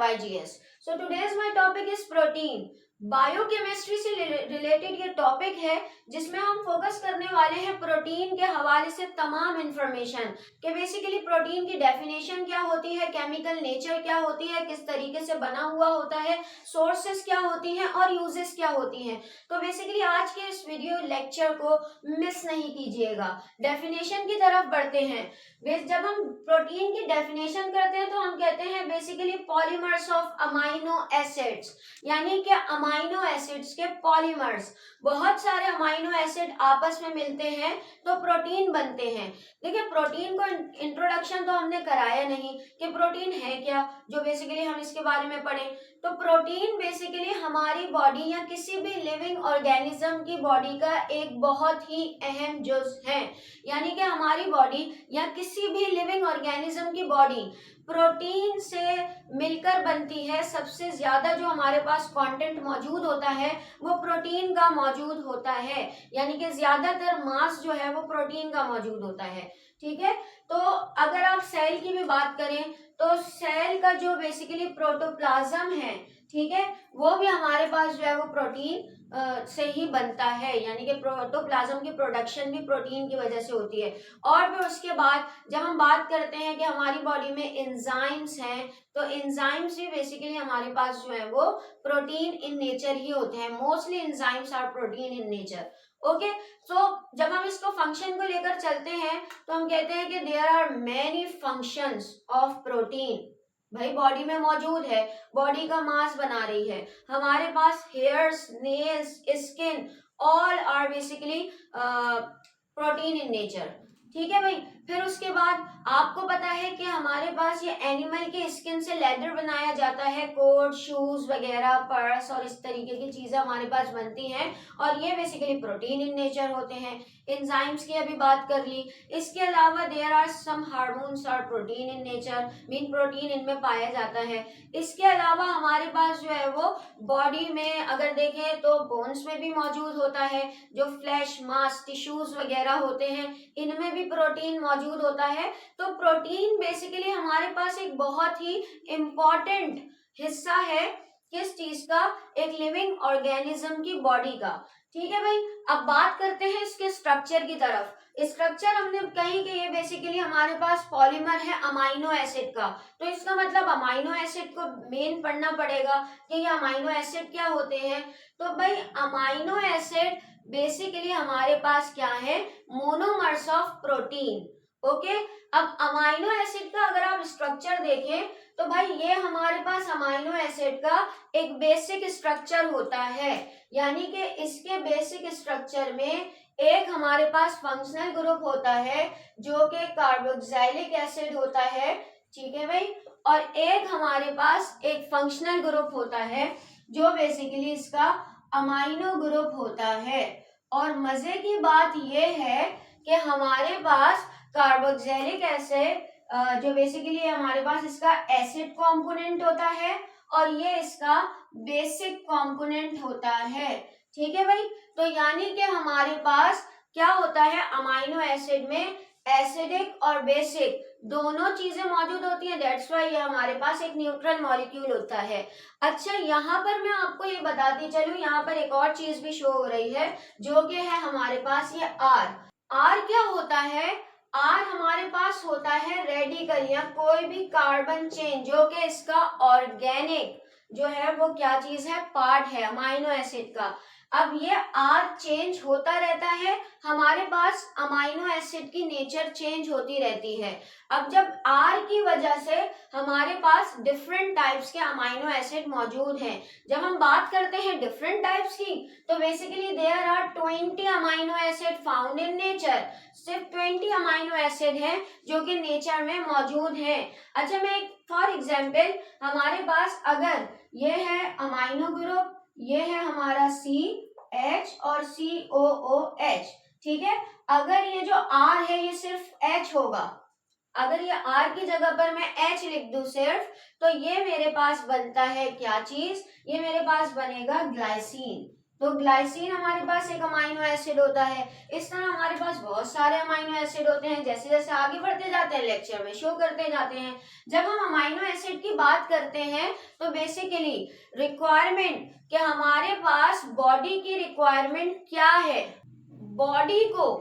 YGS. So today's my topic is protein. Biochemistry से related ये topic है जिसमें हम फोकस करने वाले हैं प्रोटीन के हवाले से तमाम इंफॉर्मेशन कि बेसिकली प्रोटीन की डेफिनेशन क्या होती है, केमिकल नेचर क्या होती है, किस तरीके से बना हुआ होता है, सोर्सेस क्या होती हैं और यूजेस क्या होती हैं। तो बेसिकली आज के इस वीडियो लेक्चर को मिस नहीं कीजिएगा। डेफिनेशन की तरफ बढ़ते हैं। जब हम प्रोटीन की डेफिनेशन करते हैं तो हम कहते हैं basically polymers of amino acids, यानी कि अमाइनो एसिड्स के पॉलीमर्स। बहुत सारे अमाइनो एसिड आपस में मिलते हैं तो प्रोटीन बनते हैं। देखिए, प्रोटीन को इंट्रोडक्शन तो हमने कराया नहीं कि प्रोटीन है क्या, जो बेसिकली हम इसके बारे में पढ़ें। तो प्रोटीन बेसिकली हमारी बॉडी या किसी भी लिविंग ऑर्गेनिज्म की बॉडी का एक बहुत ही अहम जुज है, यानी कि हमारी बॉडी या किसी भी लिविंग ऑर्गेनिज्म की बॉडी प्रोटीन से मिलकर बनती है। सबसे ज्यादा जो हमारे पास कंटेंट मौजूद होता है वो प्रोटीन का मौजूद होता है, यानी कि ज्यादातर मास जो है वो प्रोटीन का मौजूद होता है। ठीक है, तो अगर आप सेल की भी बात करें तो सेल का जो बेसिकली प्रोटोप्लाज्म है, ठीक है, वो भी हमारे पास जो है वो प्रोटीन से ही बनता है, यानी कि प्रोटोप्लाज्म की प्रोडक्शन भी प्रोटीन की वजह से होती है। और फिर उसके बाद जब हम बात करते हैं कि हमारी बॉडी में एंजाइम्स हैं, तो एंजाइम्स भी बेसिकली हमारे पास जो है वो प्रोटीन इन नेचर ही होते हैं। Mostly enzymes are protein in nature. Okay, so जब हम इसको फंक्शन को लेकर चलते हैं तो हम कहते हैं कि there are many functions of protein. भाई बॉडी में मौजूद है, बॉडी का मास बना रही है, हमारे पास hairs, nails, skin, all are basically protein in nature. ठीक है भाई, फिर उसके बाद आपको पता है कि हमारे पास ये एनिमल के स्किन से लेदर बनाया जाता है, कोट, शूज वगैरह, पर्स और इस तरीके की चीजें हमारे पास बनती हैं और ये बेसिकली प्रोटीन इन नेचर होते हैं। एंजाइम्स की अभी बात कर ली। इसके अलावा देयर आर सम हार्मोन्स और protein in nature, mean protein इनमें पाया जाता है। इसके अलावा हमारे पास जो है वो बॉडी में अगर देखें तो बोन्स में भी मौजूद होता है, जो फ्लैश, मांस, टिश्यूज वगैरह होते हैं इनमें भी प्रोटीन मौजूद होता है। तो प्रोटीन बेसिकली हमारे पास एक बहुत ही इम्पोर्टेंट हिस्सा है किस चीज का, एक लिविंग ऑर्गेनिज्म की बॉडी का। ठीक है भाई, अब बात करते हैं इसके स्ट्रक्चर की तरफ। स्ट्रक्चर हमने कही कि ये बेसिकली हमारे पास पॉलीमर है अमाइनो एसिड का, तो इसका मतलब अमाइनो एसिड को मेन पढ़ना पड़ेगा कि ये अमाइनो एसिड क्या होते हैं। तो भाई अमाइनो एसिड बेसिकली हमारे पास क्या है, मोनोमर्स ऑफ प्रोटीन। ओके, अब अमाइनो एसिड का अगर आप स्ट्रक्चर देखें तो भाई ये हमारे पास अमाइनो एसिड का एक बेसिक स्ट्रक्चर होता है, यानी कि इसके बेसिक स्ट्रक्चर में एक हमारे पास फंक्शनल ग्रुप होता है जो कि कार्बोक्सिलिक एसिड होता है। ठीक है भाई, और एक हमारे पास एक फंक्शनल ग्रुप होता है जो बेसिकली इसका अमाइनो ग्रुप होता है। और मजे की बात यह है कि हमारे पास कार्बोक्सिलिक एसिड जो बेसिकली हमारे पास इसका एसिड कंपोनेंट होता है और ये इसका बेसिक कंपोनेंट होता है। ठीक है भाई, तो यानी कि हमारे पास क्या होता है, अमाइनो एसिड में एसिडिक और बेसिक दोनों चीजें मौजूद होती हैं। दैट्स व्हाई ये हमारे पास एक न्यूट्रल मॉलिक्यूल होता है। अच्छा, यहाँ पर मैं आपको ये बताती चलूं, यहाँ पर एक और चीज भी शो हो रही है जो कि है हमारे पास ये आर क्या होता है, आर हमारे पास होता है रेडिकल या कोई भी कार्बन चेन जो कि इसका ऑर्गेनिक जो है वो क्या चीज है, पार्ट है अमाइनो एसिड का। अब ये आर चेंज होता रहता है, हमारे पास अमाइनो एसिड की नेचर चेंज होती रहती है। अब जब आर की वजह से हमारे पास डिफरेंट टाइप्स के अमाइनो एसिड मौजूद हैं। जब हम बात करते हैं डिफरेंट टाइप्स की तो basically there are 20 amino acid found in nature. सिर्फ 20 अमाइनो एसिड हैं जो कि नेचर में मौजूद हैं। अच्छा, मैं एक फॉर एग्जांपल, हमारे पास अगर ये है अमाइनो ग्रुप, ये है हमारा CH और COOH। ठीक है, अगर ये जो R है ये सिर्फ H होगा, अगर ये R की जगह पर मैं H लिख दूं सिर्फ, तो ये मेरे पास बनता है क्या चीज, ये मेरे पास बनेगा ग्लाइसिन। तो ग्लाइसिन हमारे पास एक अमाइनो एसिड होता है। इस तरह हमारे पास बहुत सारे अमाइनो एसिड होते हैं, जैसे जैसे आगे बढ़ते जाते हैं लेक्चर में शो करते जाते हैं। जब हम अमाइनो एसिड की बात करते हैं तो बेसिकली रिक्वायरमेंट कि हमारे पास बॉडी की रिक्वायरमेंट क्या है, बॉडी को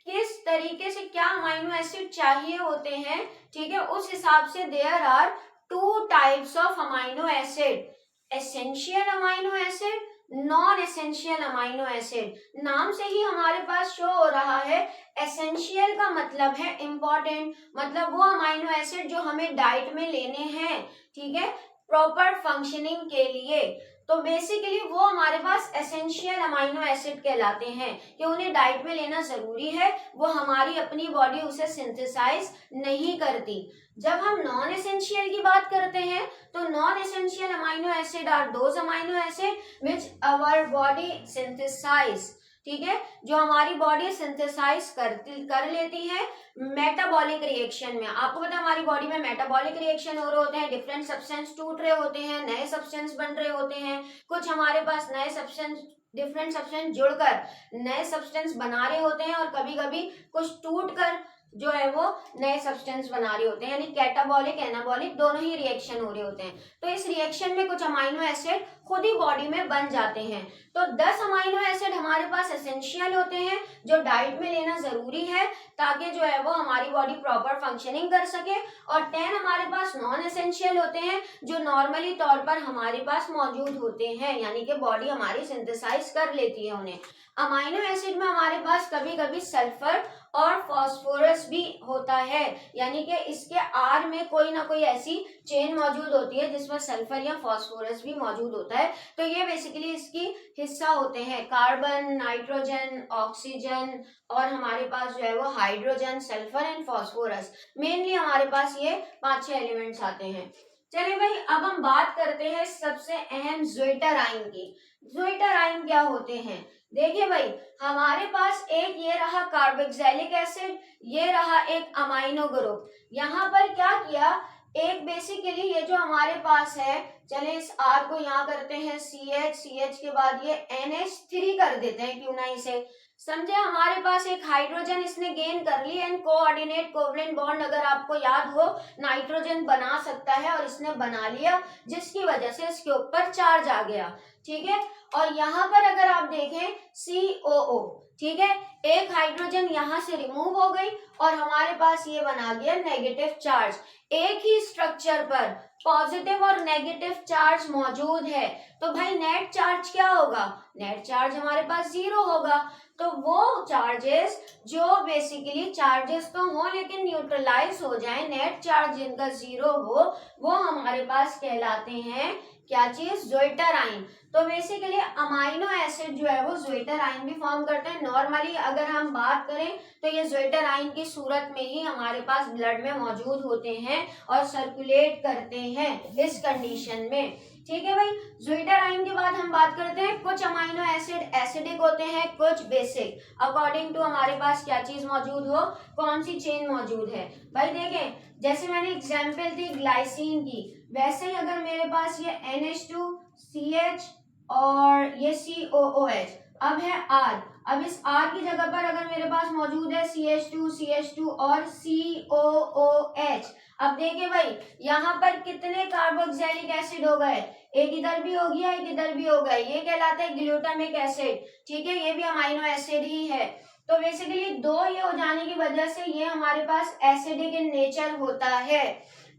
किस तरीके से क्या अमाइनो एसिड चाहिए होते हैं, ठीक है, उस हिसाब से there are two types of amino acid, essential amino acid, non essential amino acid. नाम से ही हमारे पास शो हो रहा है, एसेंशियल का मतलब है इंपॉर्टेंट, मतलब वो अमाइनो एसिड जो हमें डाइट में लेने हैं, ठीक है, प्रॉपर फंक्शनिंग के लिए। तो बेसिकली वो हमारे पास एसेंशियल अमाइनो एसिड कहलाते हैं कि उन्हें डाइट में लेना जरूरी है, वो हमारी अपनी बॉडी उसे सिंथेसाइज नहीं करती। जब हम नॉन एसेंशियल की बात करते हैं तो non essential amino acid are those amino acid which our body synthesize, ठीक है, जो हमारी बॉडी सिंथेसाइज कर लेती है मेटाबॉलिक रिएक्शन में। आपको पता है हमारी बॉडी में मेटाबॉलिक रिएक्शन हो रहे होते हैं, डिफरेंट सब्सटेंस टूट रहे होते हैं, नए सब्सटेंस बन रहे होते हैं, कुछ हमारे पास नए सब्सटेंस डिफरेंट सब्सटेंस जुड़कर नए सब्सटेंस बना रहे होते हैं, और कभी कभी कुछ टूट कर जो है वो नए सब्सटेंस बना रहे होते हैं, यानी कैटाबॉलिक एनाबॉलिक दोनों ही रिएक्शन हो रहे होते हैं। तो इस रिएक्शन में कुछ अमाइनो एसिड खुद ही बॉडी में बन जाते हैं। तो 10 अमाइनो एसिड हमारे पास एसेंशियल होते हैं जो डाइट में लेना जरूरी है ताकि जो है वो हमारी बॉडी प्रॉपर फंक्शनिंग कर सके, और 10 हमारे पास नॉन एसेंशियल होते हैं जो नॉर्मली तौर पर हमारे पास मौजूद होते हैं, यानी कि बॉडी हमारी सिंथेसाइज कर लेती है उन्हें। अमाइनो एसिड में हमारे पास कभी कभी सल्फर और फास्फोरस भी होता है, यानी कि इसके आर में कोई ना कोई ऐसी चेन मौजूद होती है जिसमें सल्फर या फास्फोरस भी मौजूद होता है। तो ये बेसिकली इसकी हिस्सा होते हैं, कार्बन, नाइट्रोजन, ऑक्सीजन और हमारे पास जो है वो hydrogen, sulphur and phosphorus, mainly हमारे पास ये 5-6 एलिमेंट्स आते हैं। चलिए भाई, अब हम बात करते हैं सबसे अहम ज़्विटर आयन की। ज़्विटर आयन क्या होते हैं? देखिए भाई, हमारे पास एक ये रहा कार्बोक्सिलिक एसिड, ये रहा एक अमाइनो ग्रुप। यहाँ पर क्या किया, एक बेसिकली ये जो हमारे पास है, चले इस R को यहाँ करते हैं CH के बाद ये NH3 कर देते हैं, क्यों ना इसे समझे। हमारे पास एक हाइड्रोजन इसने गेन कर ली, एंड कोऑर्डिनेट कोवलेंट बॉन्ड अगर आपको याद हो नाइट्रोजन बना सकता है, और इसने बना लिया जिसकी वजह से इसके ऊपर चार्ज आ गया, ठीक है। और यहाँ पर अगर आप देखें COO, ठीक है, एक हाइड्रोजन यहाँ से रिमूव हो गई और हमारे पास ये बना गया नेगेटिव चार्ज। एक ही स्ट्रक्चर पर पॉजिटिव और नेगेटिव चार्ज मौजूद है, तो भाई नेट चार्ज क्या होगा, नेट चार्ज हमारे पास 0 होगा। तो वो चार्जेस जो बेसिकली चार्जेस तो हो लेकिन न्यूट्रलाइज हो जाए, नेट चार्ज जिनका 0 हो, वो हमारे पास कहलाते हैं क्या चीज, ज़्विटर आयन। तो बेसिकली अमाइनो एसिड जो है वो ज़्विटर आयन भी फॉर्म करते हैं। नॉर्मली अगर हम बात करें तो ये ज़्विटर आयन की सूरत में ही हमारे पास ब्लड में मौजूद होते हैं और सर्कुलेट करते हैं इस कंडीशन में, ठीक है भाई। ज़्विटर आयन के बाद हम बात करते हैं कुछ अमाइनो एसिड एसिडिक होते हैं, कुछ बेसिक, अकॉर्डिंग टू हमारे पास क्या चीज मौजूद हो, कौन सी चेन मौजूद है। भाई देखें, जैसे मैंने एग्जांपल दी ग्लाइसिन की, वैसे ही अगर मेरे पास ये NH2CH और ये COOH, अब है R, अब इस R की जगह पर अगर मेरे पास मौजूद है CH2 और COOH। अब देखिए भाई, यहाँ पर कितने कार्बोक्सिलिक एसिड हो गए, एक इधर भी हो गया, एक इधर भी हो गया, ये कहलाता है ग्लूटामिक एसिड, ठीक है, ये भी अमाइनो एसिड ही है। तो बेसिकली 2 ये हो जाने की वजह से ये हमारे पास एसिडिक इन नेचर होता है।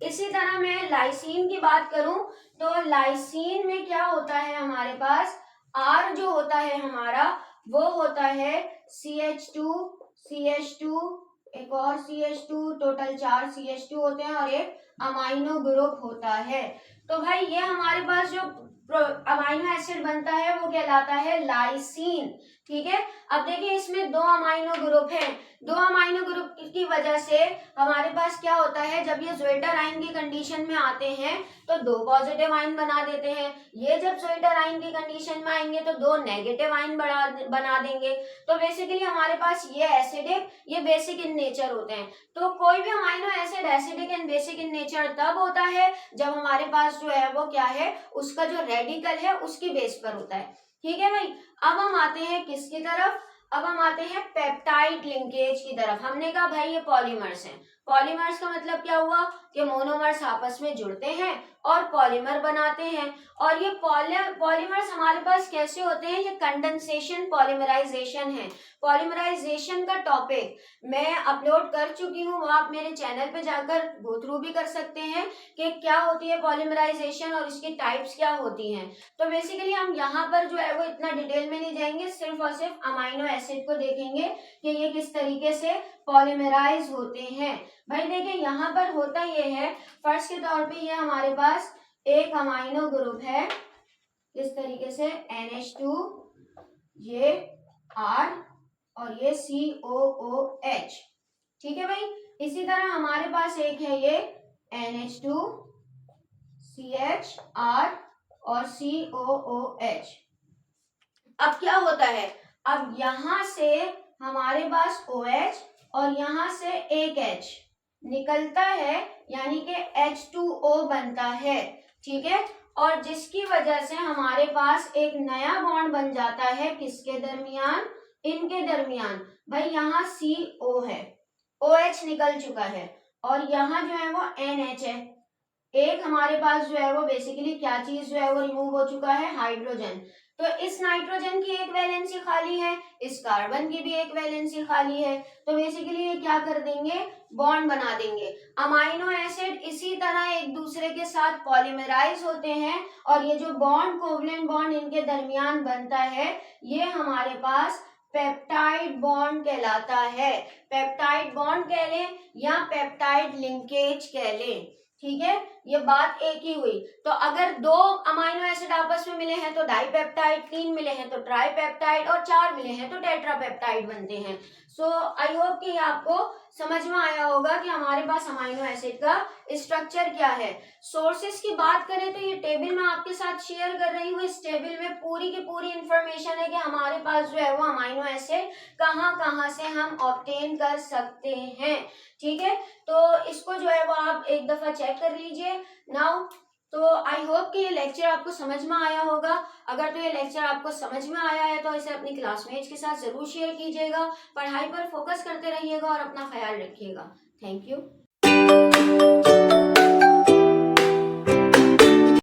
इसी तरह मैं लाइसीन की बात करूं तो लाइसीन में क्या होता है, हमारे पास R जो होता है हमारा वो होता है CH2, एक और CH2, टोटल 4 CH2 होते हैं और एक अमाइनो ग्रुप होता है। तो भाई ये हमारे पास जो अमाइनो एसिड बनता है वो कहलाता है लाइसीन, ठीक है। अब देखिए इसमें 2 अमाइनो ग्रुप हैं, 2 अमाइनो ग्रुप की वजह से हमारे पास क्या होता है, जब ये ज़्विटर आयन की कंडीशन में आते हैं तो 2 पॉजिटिव आयन बना देते हैं, ये जब ज़्विटर आयन की कंडीशन में आएंगे तो 2 नेगेटिव आयन बना देंगे। तो बेसिकली हमारे पास ये एसिडिक, ये बेसिक इन नेचर होते हैं। तो कोई भी amino acid acidic and basic in nature तब होता है जब हमारे पास जो है वो क्या है, उसका जो रेडिकल है उसकी बेस पर होता है, ठीक है भाई। अब हम आते हैं किसकी तरफ, अब हम आते हैं पेप्टाइड लिंकेज की तरफ। हमने कहा भाई ये पॉलीमर्स हैं। पॉलीमर्स का मतलब क्या हुआ कि मोनोमर्स आपस में जुड़ते हैं और पॉलीमर बनाते हैं। और ये पॉलीमर्स हमारे पास कैसे होते हैं, ये कंडेंसेशन पॉलीमराइजेशन है। पॉलीमराइजेशन का टॉपिक मैं अपलोड कर चुकी हूँ, वो आप मेरे चैनल पे जाकर गो थ्रू भी कर सकते हैं कि क्या होती है पॉलीमराइजेशन और इसकी टाइप्स क्या होती हैं। तो बेसिकली हम यहाँ पर जो है वो इतना डिटेल में नहीं जाएंगे, सिर्फ और सिर्फ अमाइनो एसिड को देखेंगे कि ये किस तरीके से पॉलीमराइज होते हैं। भाई देखिए यहाँ पर होता ये है, फर्स्ट के तौर पे ये हमारे पास एक अमाइनो ग्रुप है इस तरीके से NH2, ये R और ये COOH। ठीक है भाई। इसी तरह हमारे पास एक है ये NH2, CHR और COOH। अब क्या होता है, अब यहां से हमारे पास OH और यहां से एक H निकलता है, यानी कि H2O बनता है। ठीक है। और जिसकी वजह से हमारे पास एक नया बॉन्ड बन जाता है किसके दरमियान, इनके दरमियान। भाई यहाँ CO है, OH निकल चुका है और यहाँ जो है वो NH है। एक हमारे पास जो है वो बेसिकली क्या चीज जो है वो रिमूव हो चुका है, हाइड्रोजन। तो इस नाइट्रोजन की एक वैलेंसी खाली है, इस कार्बन की भी एक वैलेंसी खाली है। तो बेसिकली ये क्या कर देंगे, बॉन्ड बना देंगे। अमाइनो एसिड इसी तरह एक दूसरे के साथ पॉलीमराइज होते हैं और ये जो बॉन्ड, कोवलेंट बॉन्ड इनके दरमियान बनता है, ये हमारे पास पेप्टाइड बॉन्ड कहलाता है। पेप्टाइड बॉन्ड कह लें या पेप्टाइड लिंकेज कह लें। ठीक है, ये बात एक ही हुई। तो अगर दो अमाइनो एसिड आपस में मिले हैं तो डाइपेप्टाइड, तीन मिले हैं तो ट्राइपेप्टाइड और चार मिले हैं तो टेट्रापेप्टाइड बनते हैं। सो आई होप कि आपको समझ में आया होगा कि हमारे पास अमाइनो एसिड का स्ट्रक्चर क्या है। सोर्सेस की बात करें तो ये टेबल मैं आपके साथ शेयर कर रही हूँ। इस टेबल में पूरी की पूरी इंफॉर्मेशन है कि हमारे पास जो है वो अमाइनो एसिड कहाँ कहाँ से हम ऑब्टेन कर सकते हैं। ठीक है, तो इसको जो है वो आप एक दफा चेक कर लीजिए नाउ। तो आई होप कि ये लेक्चर आपको समझ में आया होगा। अगर तो ये लेक्चर आपको समझ में आया है तो इसे अपनी क्लासमेट्स के साथ जरूर शेयर कीजिएगा। पढ़ाई पर फोकस करते रहिएगा और अपना ख्याल रखिएगा। Thank you.